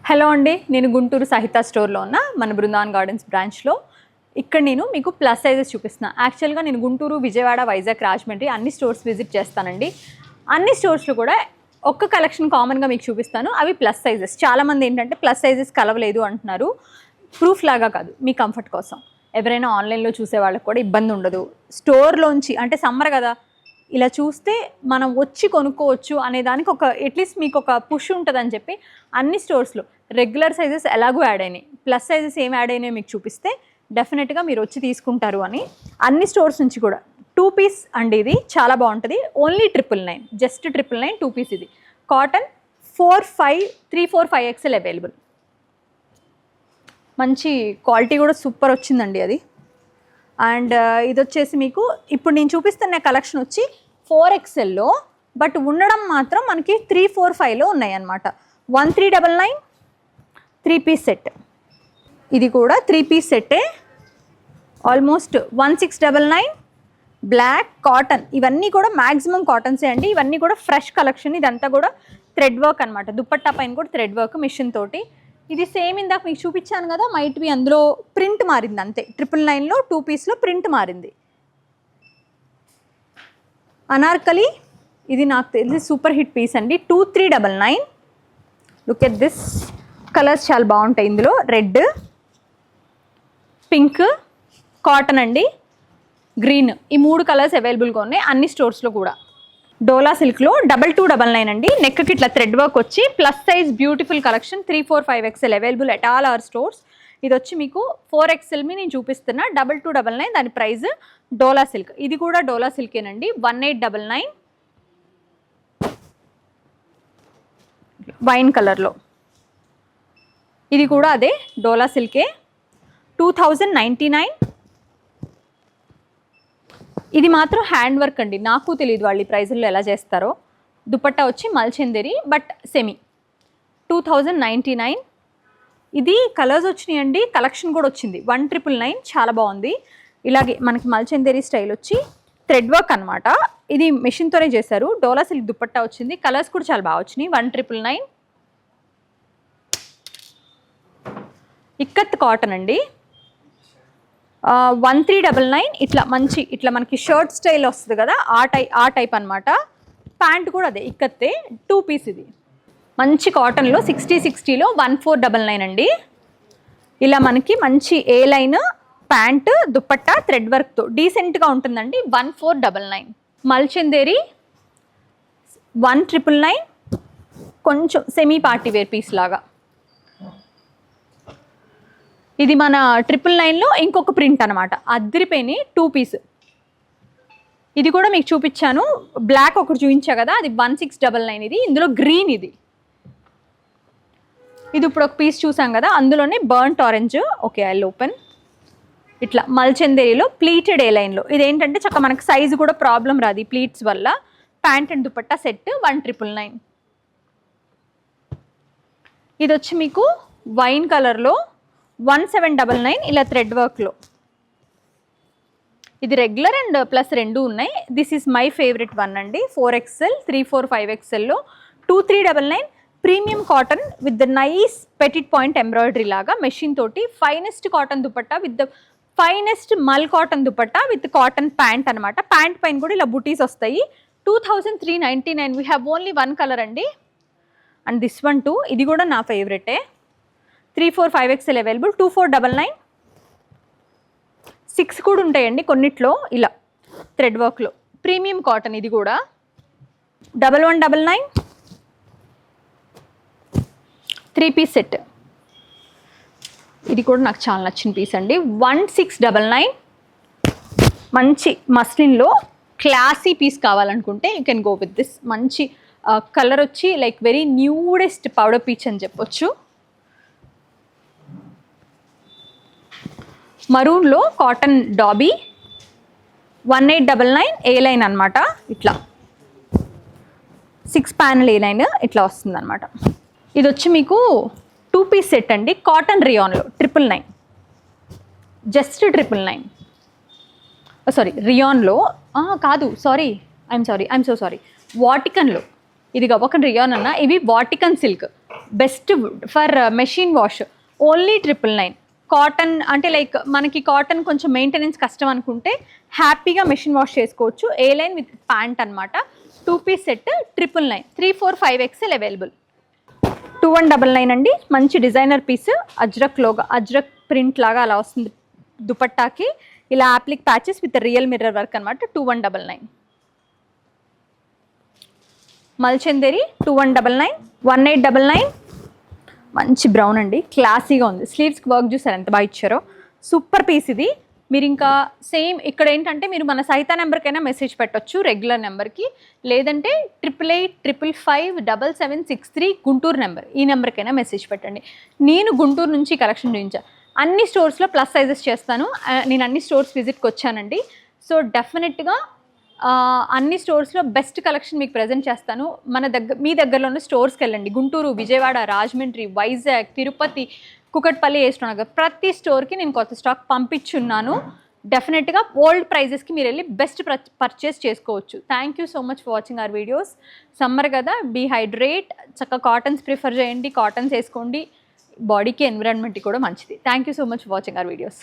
Hello అండి, నేను గుంటూరు సహిత స్టోర్లో ఉన్న మన బృందావన్ గార్డెన్స్ బ్రాంచ్లో. ఇక్కడ నేను మీకు ప్లస్ సైజెస్ చూపిస్తున్నా. యాక్చువల్గా నేను గుంటూరు, విజయవాడ, వైజాగ్, రాజమండ్రి అన్ని స్టోర్స్ విజిట్ చేస్తానండి. అన్ని స్టోర్స్లో కూడా ఒక్క కలెక్షన్ కామన్గా మీకు చూపిస్తాను. అవి ప్లస్ సైజెస్. చాలామంది ఏంటంటే ప్లస్ సైజెస్ కలవలేదు అంటున్నారు. ప్రూఫ్ లాగా కాదు, మీ కంఫర్ట్ కోసం. ఎవరైనా ఆన్లైన్లో చూసే వాళ్ళకి కూడా ఇబ్బంది ఉండదు. స్టోర్లోంచి అంటే సమ్మర్ కదా, ఇలా చూస్తే మనం వచ్చి కొనుక్కోవచ్చు అనే దానికి ఒక అట్లీస్ట్ మీకు ఒక పుష్ ఉంటుందని చెప్పి అన్ని స్టోర్స్లో రెగ్యులర్ సైజెస్ ఎలాగో యాడ్ అయినాయి, ప్లస్ సైజెస్ ఏం యాడ్ అయినాయో మీకు చూపిస్తే డెఫినెట్గా మీరు వచ్చి తీసుకుంటారు అని అన్ని స్టోర్స్ నుంచి కూడా. 2 పీస్ అండి, ఇది చాలా బాగుంటుంది. Only 999, just 999 2 piece. ఇది కాటన్ 3, 4, 5 XL అవైలబుల్. మంచి క్వాలిటీ కూడా సూపర్ వచ్చిందండి అది. అండ్ ఇది వచ్చేసి మీకు ఇప్పుడు నేను చూపిస్తున్న కలెక్షన్ వచ్చి 4 XLలో, బట్ ఉండడం మాత్రం మనకి 3, 4, 5లో ఉన్నాయి అన్నమాట. 1399 3 పీస్ సెట్. ఇది కూడా 3 పీస్ సెట్టే. Almost 1699 black cotton. ఇవన్నీ కూడా మ్యాక్సిమం కాటన్సే అండి. ఇవన్నీ కూడా ఫ్రెష్ కలెక్షన్. ఇదంతా కూడా థ్రెడ్ వర్క్ అనమాట. దుపట్టా పైన కూడా థ్రెడ్ వర్క్ మిషన్ తోటి. ఇది సేమ్ ఇందాక మీకు చూపించాను కదా, మైట్ బి అందులో ప్రింట్ మారింది అంతే. 999లో 2 పీస్లో ప్రింట్ మారింది. అనార్కలి, ఇది నాకు తెలిసి సూపర్ హిట్ పీస్ అండి. 2399. లుక్ ఎట్ దిస్ కలర్స్, చాలా బాగుంటాయి ఇందులో. రెడ్, పింక్, కాటన్ అండి, గ్రీన్, ఈ 3 కలర్స్ అవైలబుల్గా ఉన్నాయి అన్ని స్టోర్స్లో కూడా. డోలా సిల్క్లో 2299 అండి. నెక్కి ఇట్లా థ్రెడ్ వర్క్ వచ్చి plus size beautiful collection. 3, 4, 5 XL available at all our stores. ఇది వచ్చి మీకు 4 XL మీ నేను చూపిస్తున్నా. 2299 దాని ప్రైస్. డోలా సిల్క్, ఇది కూడా డోలా సిల్కేనండి. 1899 వైన్ కలర్లో. ఇది కూడా అదే డోలా సిల్కే. 2099. ఇది మాత్రం హ్యాండ్ వర్క్ అండి. నాకు తెలియదు వాళ్ళు ఈ ప్రైజుల్లో ఎలా చేస్తారో. దుపట్టా వచ్చి మల్చందేరి బట్ సెమీ. 2099. ఇది కలర్స్ వచ్చినాయి అండి, కలెక్షన్ కూడా వచ్చింది. 1999, చాలా బాగుంది. ఇలాగే మనకి మల్చందేరి స్టైల్ వచ్చి థ్రెడ్ వర్క్ అనమాట. ఇది మెషిన్తోనే చేశారు. డోలా సిల్క్ దుపట్టా వచ్చింది. కలర్స్ కూడా చాలా బాగా వచ్చినాయి. 1999. ఇక్కత్ కాటన్ అండి. 1399. ఇట్లా మంచి ఇట్లా మనకి షర్ట్ స్టైల్ వస్తుంది కదా, ఆ టైప్ అనమాట. ప్యాంట్ కూడా అదే ఇక్కత్తే. 2 పీస్ ఇది. మంచి కాటన్లో 60లో 1499 అండి. ఇలా మనకి మంచి ఏ లైన్ ప్యాంట్, దుపట్టా థ్రెడ్ వర్క్తో డీసెంట్గా ఉంటుందండి. 1499. మల్చందేరి 1999. కొంచెం సెమీ పార్టీ వేర్ పీస్ లాగా. ఇది మన 999లో ఇంకొక ప్రింట్ అనమాట. అద్దరిపోయిన 2 పీస్. ఇది కూడా మీకు చూపించాను. బ్లాక్ ఒకటి చూపించా కదా, అది 1699. ఇది ఇందులో గ్రీన్. ఇది ఇప్పుడు ఒక పీస్ చూసాం కదా, అందులోనే burnt orange. Okay, I open. ఇట్లా మల్చందేరిలో ప్లీటెడ్ ఏ లైన్లో. ఇదేంటంటే చక్క మనకు సైజు కూడా ప్రాబ్లం రాదు ఈ ప్లీట్స్ వల్ల. Pant and dupatta set 1999. ఇది వచ్చి మీకు వైన్ కలర్లో 1799. ఇలా థ్రెడ్ వర్క్లో. ఇది రెగ్యులర్ అండ్ ప్లస్ 2 ఉన్నాయి. This is my favourite one అండి. 4 XL, 3, 4, 5 XLలో 2399. Premium cotton with the nice petit point embroidery లాగా మెషిన్ తోటి. Finest cotton dupatta with the finest mul cotton dupatta with cotton pant అనమాట. ప్యాంట్ పైన కూడా ఇలా బుటీస్ వస్తాయి. 2399. వీ హ్యావ్ ఓన్లీ 1 కలర్ అండి. అండ్ దిస్ వన్ టూ, ఇది కూడా నా ఫేవరెటే. 3, 4, 5 XL అవైలబుల్. 2499. 6 కూడా ఉంటాయండి కొన్నిట్లో. ఇలా థ్రెడ్ వర్క్లో ప్రీమియం కాటన్. ఇది కూడా 1199. 3 పీస్ సెట్. ఇది కూడా నాకు చాలా నచ్చిన పీస్ అండి. 1699. మంచి మస్లిన్లో క్లాసీ పీస్ కావాలనుకుంటే you can go with this. మంచి కలర్ వచ్చి లైక్ వెరీ న్యూడెస్ట్ పౌడర్ పీచ్ అని చెప్పొచ్చు. మరూన్లో కాటన్ డాబీ 1899. ఏ లైన్ అనమాట. ఇట్లా 6 ప్యానల్ ఏ లైన్ ఇట్లా వస్తుంది అనమాట. ఇది వచ్చి మీకు 2 పీస్ సెట్ అండి. కాటన్ రియాన్లో 999. జస్ట్ 999. సారీ, రియాన్లో కాదు, ఐఎమ్ సో సారీ. వాటికన్లో ఇది ఒక రియాన్ అన్న, ఇవి Vatican silk, best for machine wash, only 999. Cotton అంటే లైక్ మనకి కాటన్ కొంచెం మెయింటెనెన్స్ కష్టం అనుకుంటే హ్యాపీగా మెషిన్ వాష్ చేసుకోవచ్చు. ఏ లైన్ విత్ ప్యాంట్ అనమాట. 2 పీస్ సెట్ 999, 3, 4, 5XL అవైలబుల్. 2199 అండి. మంచి డిజైనర్ పీస్, అజ్రక్ లోగా, అజ్రక్ ప్రింట్ లాగా అలా వస్తుంది దుపట్టాకి. ఇలా appliqué patches with real mirror work అనమాట. 2199. మల్చందేరి 2199, 1899. మంచి బ్రౌన్ అండి, క్లాసీగా ఉంది. స్లీవ్స్కి వర్క్ చూసారు ఎంత బాగా ఇచ్చారో. సూపర్ పీస్ ఇది. మీరు ఇంకా సేమ్ ఇక్కడ ఏంటంటే మీరు మన సహిత నెంబర్కైనా మెసేజ్ పెట్టొచ్చు, రెగ్యులర్ నెంబర్కి, లేదంటే 8885577763 గుంటూరు నెంబర్, ఈ నెంబర్కైనా మెసేజ్ పెట్టండి. నేను గుంటూరు నుంచి కలెక్షన్ చూపించాను. అన్ని స్టోర్స్లో ప్లస్ సైజెస్ చేస్తాను. నేను అన్ని స్టోర్స్ విజిట్కి వచ్చానండి. సో డెఫినెట్గా అన్ని స్టోర్స్లో బెస్ట్ కలెక్షన్ మీకు ప్రజెంట్ చేస్తాను. మీ దగ్గరలో ఉన్న స్టోర్స్కి వెళ్ళండి. గుంటూరు, విజయవాడ, రాజమండ్రి, వైజాగ్, తిరుపతి, కుకట్పల్లి, ఏస్ట్రో నగర్, ప్రతి స్టోర్కి నేను కొత్త స్టాక్ పంపించున్నాను. డెఫినెట్గా ఓల్డ్ ప్రైజెస్కి మీరు వెళ్ళి బెస్ట్ పర్చేస్ చేసుకోవచ్చు. Thank you so much for watching our videos. Summer కదా, హైడ్రేట్, చక్కగా కాటన్స్ ప్రిఫర్ చేయండి, కాటన్స్ వేసుకోండి. బాడీకి, ఎన్విరాన్మెంట్కి కూడా మంచిది. Thank you so much for watching our videos.